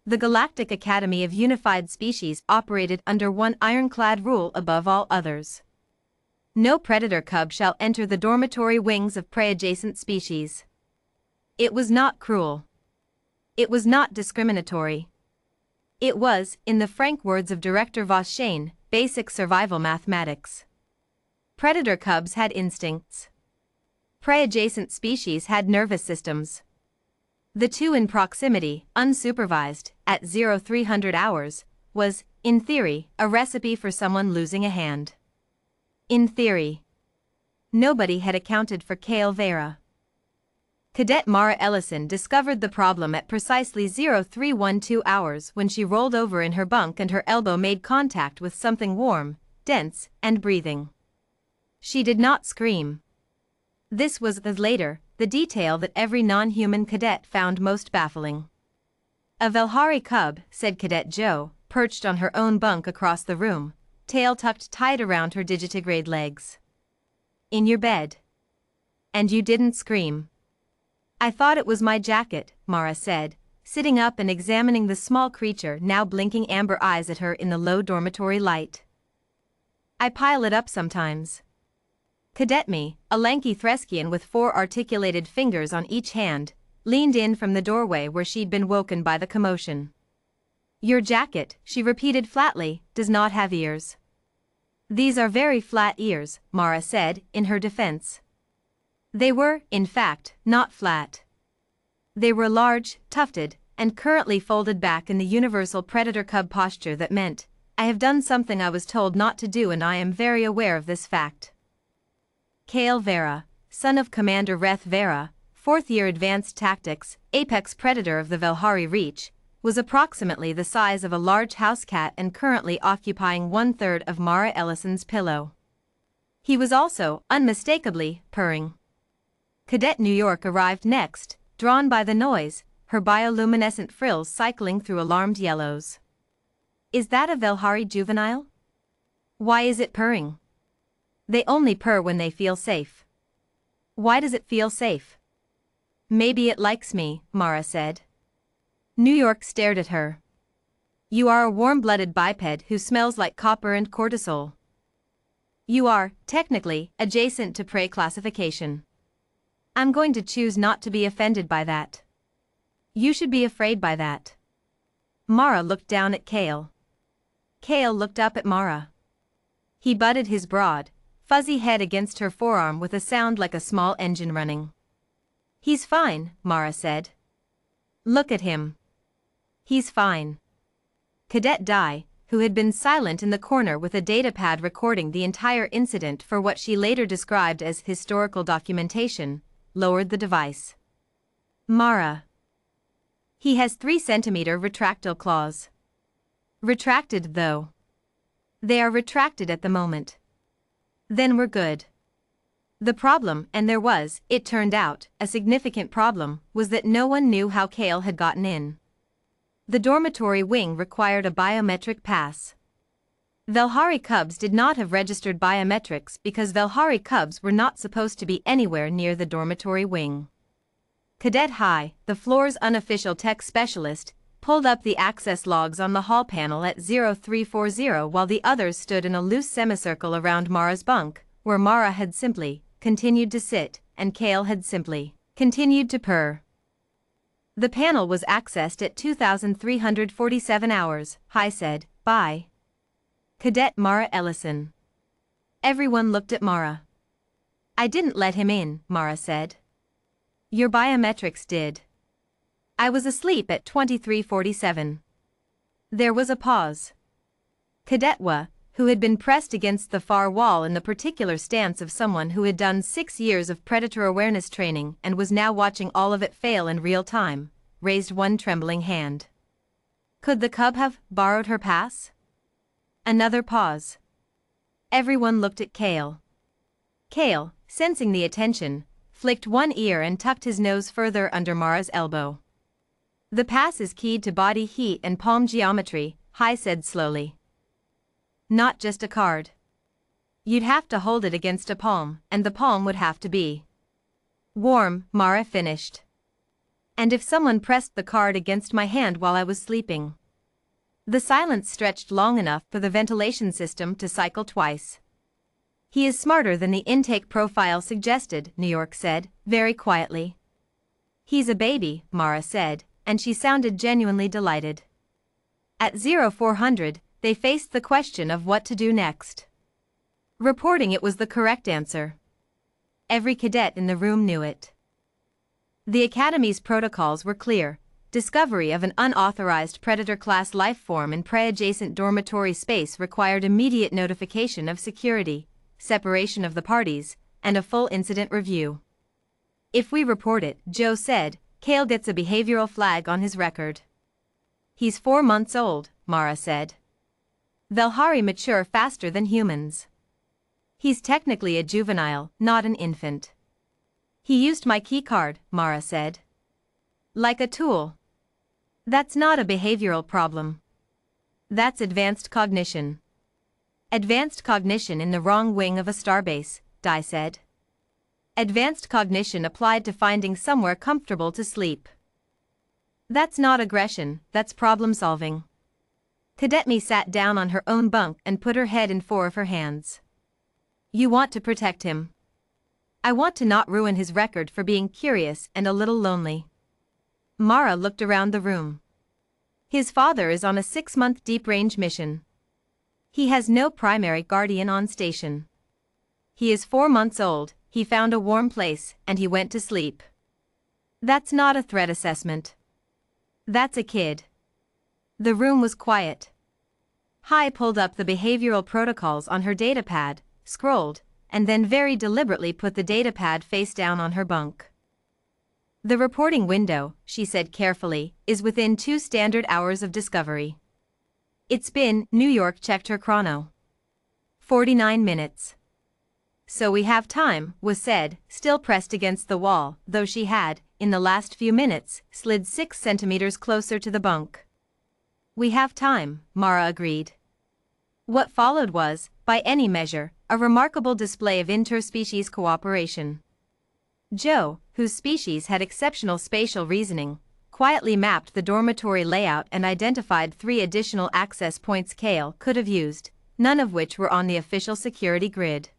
The Galactic Academy of Unified Species operated under one ironclad rule above all others. No predator cub shall enter the dormitory wings of prey-adjacent species. It was not cruel. It was not discriminatory. It was, in the frank words of Director Vauchain, basic survival mathematics. Predator cubs had instincts. Prey-adjacent species had nervous systems. The two in proximity, unsupervised, at 0300 hours, was, in theory, a recipe for someone losing a hand. In theory. Nobody had accounted for Kale Vera. Cadet Mara Ellison discovered the problem at precisely 0312 hours when she rolled over in her bunk and her elbow made contact with something warm, dense, and breathing. She did not scream. This was, as later, the detail that every non-human cadet found most baffling. A Velhari cub, said Cadet Joe, perched on her own bunk across the room, tail tucked tight around her digitigrade legs. In your bed. And you didn't scream. I thought it was my jacket, Mara said, sitting up and examining the small creature now blinking amber eyes at her in the low dormitory light. I pile it up sometimes. Cadet Me, a lanky Threskian with 4 articulated fingers on each hand, leaned in from the doorway where she'd been woken by the commotion. Your jacket, she repeated flatly, does not have ears. These are very flat ears, Mara said, in her defense. They were, in fact, not flat. They were large, tufted, and currently folded back in the universal predator cub posture that meant, I have done something I was told not to do and I am very aware of this fact. Kale Vera, son of Commander Reth Vera, 4th year advanced tactics, apex predator of the Velhari Reach, was approximately the size of a large house cat and currently occupying 1/3 of Mara Ellison's pillow. He was also, unmistakably, purring. Cadet New York arrived next, drawn by the noise, her bioluminescent frills cycling through alarmed yellows. Is that a Velhari juvenile? Why is it purring? They only purr when they feel safe. Why does it feel safe? Maybe it likes me, Mara said. New York stared at her. You are a warm-blooded biped who smells like copper and cortisol. You are, technically, adjacent to prey classification. I'm going to choose not to be offended by that. You should be afraid by that. Mara looked down at Kale. Kale looked up at Mara. He butted his broad, fuzzy head against her forearm with a sound like a small engine running. He's fine, Mara said. Look at him. He's fine. Cadet Dai, who had been silent in the corner with a datapad recording the entire incident for what she later described as historical documentation, lowered the device. Mara. He has 3-centimeter retractile claws. Retracted, though. They are retracted at the moment. Then we're good. The problem, and there was, it turned out, a significant problem, was that no one knew how Kale had gotten in. The dormitory wing required a biometric pass. Velhari cubs did not have registered biometrics because Velhari cubs were not supposed to be anywhere near the dormitory wing. Cadet High, the floor's unofficial tech specialist, pulled up the access logs on the hall panel at 0340 while the others stood in a loose semicircle around Mara's bunk, where Mara had simply continued to sit, and Kale had simply continued to purr. The panel was accessed at 2347 hours, High said, by Cadet Mara Ellison. Everyone looked at Mara. I didn't let him in, Mara said. Your biometrics did. I was asleep at 2347. There was a pause. Cadet Wa, who had been pressed against the far wall in the particular stance of someone who had done 6 years of predator awareness training and was now watching all of it fail in real time, raised one trembling hand. Could the cub have borrowed her pass? Another pause. Everyone looked at Kale. Kale, sensing the attention, flicked one ear and tucked his nose further under Mara's elbow. The pass is keyed to body heat and palm geometry, High said slowly. Not just a card. You'd have to hold it against a palm, and the palm would have to be warm, Mara finished. And if someone pressed the card against my hand while I was sleeping. The silence stretched long enough for the ventilation system to cycle twice. He is smarter than the intake profile suggested, New York said, very quietly. He's a baby, Mara said, and she sounded genuinely delighted. At 0400, they faced the question of what to do next. Reporting it was the correct answer. Every cadet in the room knew it. The Academy's protocols were clear. Discovery of an unauthorized predator-class life form in prey-adjacent dormitory space required immediate notification of security, separation of the parties, and a full incident review. If we report it, Joe said, Kale gets a behavioral flag on his record. He's 4 months old, Mara said. Velhari mature faster than humans. He's technically a juvenile, not an infant. He used my key card, Mara said. Like a tool. That's not a behavioral problem. That's advanced cognition. Advanced cognition in the wrong wing of a starbase, Dai said. Advanced cognition applied to finding somewhere comfortable to sleep. That's not aggression, that's problem-solving. Cadetme sat down on her own bunk and put her head in 4 of her hands. You want to protect him. I want to not ruin his record for being curious and a little lonely. Mara looked around the room. His father is on a 6-month deep-range mission. He has no primary guardian on station. He is 4 months old, he found a warm place, and he went to sleep. That's not a threat assessment. That's a kid. The room was quiet. Hai pulled up the behavioral protocols on her datapad, scrolled, and then very deliberately put the datapad face down on her bunk. The reporting window, she said carefully, is within 2 standard hours of discovery. It's been, New York checked her chrono. 49 minutes. So we have time, was said, still pressed against the wall, though she had, in the last few minutes, slid 6 centimeters closer to the bunk. We have time, Mara agreed. What followed was, by any measure, a remarkable display of interspecies cooperation. Joe, whose species had exceptional spatial reasoning, quietly mapped the dormitory layout and identified 3 additional access points Kale could have used, none of which were on the official security grid.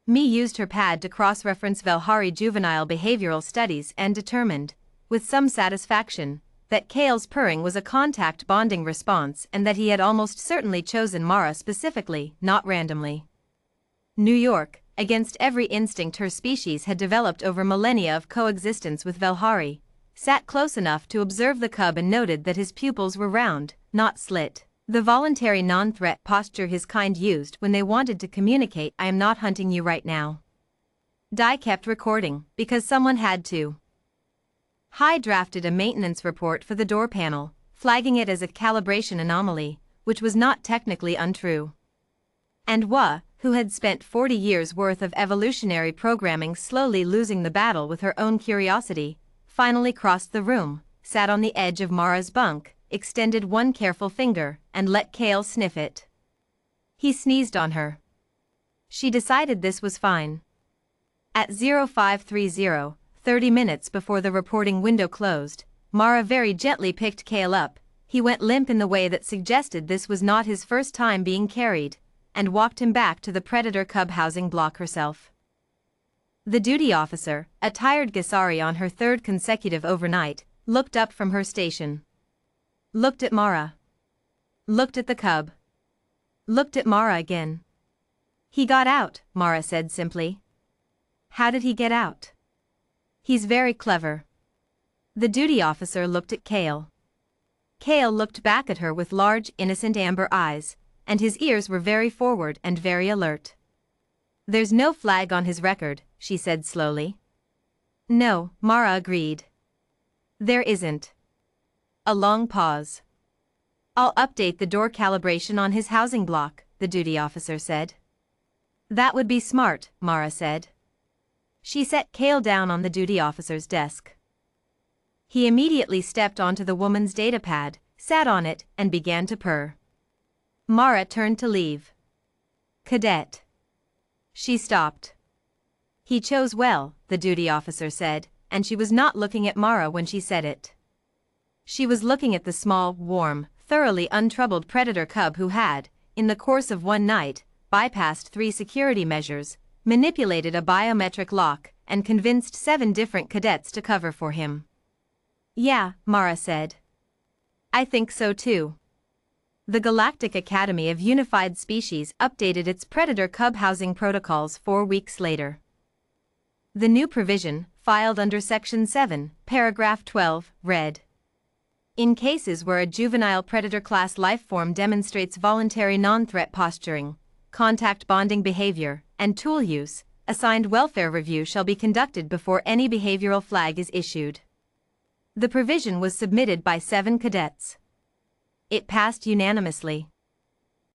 Mi used her pad to cross-reference Velhari juvenile behavioral studies and determined, with some satisfaction, that Kale's purring was a contact bonding response and that he had almost certainly chosen Mara specifically, not randomly. New York, against every instinct her species had developed over millennia of coexistence with Velhari, sat close enough to observe the cub and noted that his pupils were round, not slit. The voluntary non-threat posture his kind used when they wanted to communicate, I am not hunting you right now. Dai kept recording, because someone had to. Hai drafted a maintenance report for the door panel, flagging it as a calibration anomaly, which was not technically untrue. And Wa, who had spent 40 years' worth of evolutionary programming slowly losing the battle with her own curiosity, finally crossed the room, sat on the edge of Mara's bunk, extended one careful finger, and let Kale sniff it. He sneezed on her. She decided this was fine. At 0530, 30 minutes before the reporting window closed, Mara very gently picked Kale up. He went limp in the way that suggested this was not his first time being carried, and walked him back to the predator cub housing block herself. The duty officer, a tired Gasari on her 3rd consecutive overnight, looked up from her station. Looked at Mara. Looked at the cub. Looked at Mara again. He got out, Mara said simply. How did he get out? He's very clever. The duty officer looked at Kale. Kale looked back at her with large, innocent amber eyes, and his ears were very forward and very alert. There's no flag on his record, she said slowly. No, Mara agreed. There isn't. A long pause. I'll update the door calibration on his housing block, the duty officer said. That would be smart, Mara said. She set Kale down on the duty officer's desk. He immediately stepped onto the woman's datapad, sat on it, and began to purr. Mara turned to leave. Cadet. She stopped. He chose well, the duty officer said, and she was not looking at Mara when she said it. She was looking at the small, warm, thoroughly untroubled predator cub who had, in the course of one night, bypassed 3 security measures, manipulated a biometric lock, and convinced 7 different cadets to cover for him. "Yeah," Mara said. "I think so too." The Galactic Academy of Unified Species updated its predator cub housing protocols 4 weeks later. The new provision, filed under Section 7, Paragraph 12, read: In cases where a juvenile predator class lifeform demonstrates voluntary non-threat posturing, contact bonding behavior, and tool use, assigned welfare review shall be conducted before any behavioral flag is issued. The provision was submitted by 7 cadets. It passed unanimously.